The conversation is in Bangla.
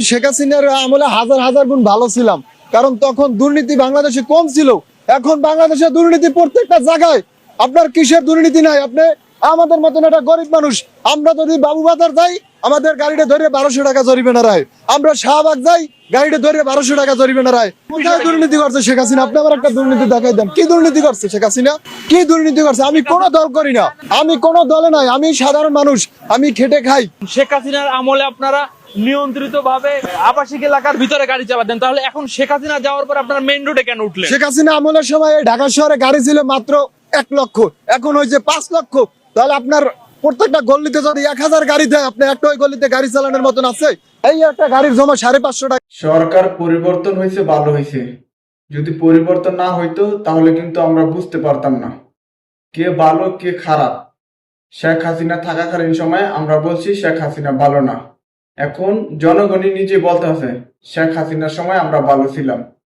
শেখ হাসিনার আমলে হাজার হাজার গুণ ভালো ছিলাম, কারণ তখন দুর্নীতি বাংলাদেশে কম ছিল। এখন বাংলাদেশে দুর্নীতি প্রত্যেকটা জায়গায়। আপনার কিসের দুর্নীতি নাই? আপনি আমাদের মতন একটা গরিব মানুষ, আমরা যদি বাবুবাজার যাই আমাদের গাড়িটা ধরে 1200 টাকা জরিমানা রায়, আমরা শাহবাগ যাই গাড়িটা ধরে 1200 টাকা জরিমানা রায়। কোথায় দুর্নীতি করছে শেখ হাসিনা? আপনি আমার একটা দুর্নীতি দেখাই দেন, কি দুর্নীতি করছে শেখ হাসিনা? কি দুর্নীতি করছে? আমি কোনো দল করি না, আমি কোনো দলে নাই, আমি সাধারণ মানুষ, আমি খেটে খাই। শেখ হাসিনার আমলে আপনারা নিয়ন্ত্রিত ভাবে আবাসিক এলাকার ভিতরে গাড়ি চালাতেন, তাহলে এখন শেখ হাসিনা যাওয়ার পর আপনারা মেইন রোডে কেন উঠলেন? শেখ হাসিনা আমলের সময় এই ঢাকা শহরে গাড়ি ছিল মাত্র 1 লক্ষ, এখন হয়েছে 5 লক্ষ। তাহলে আপনার প্রত্যেকটা গল্লিতে যদি 1000 গাড়ি দেয়, আপনি একটা ওই গল্লিতে গাড়ি চালানোর মতন আছে? এই একটা গাড়ির জমা 550 টাকা। সরকার পরিবর্তন হয়েছে, ভালো হয়েছে। যদি পরিবর্তন না হইতো তাহলে কিন্তু আমরা বুঝতে পারতাম না কে ভালো কে খারাপ। শেখ হাসিনা থাকাকালীন সময় আমরা বলছি শেখ হাসিনা ভালো না, এখন জনগণই নিজে বলতে আছে শেখ হাসিনার সময় আমরা ভালো ছিলাম।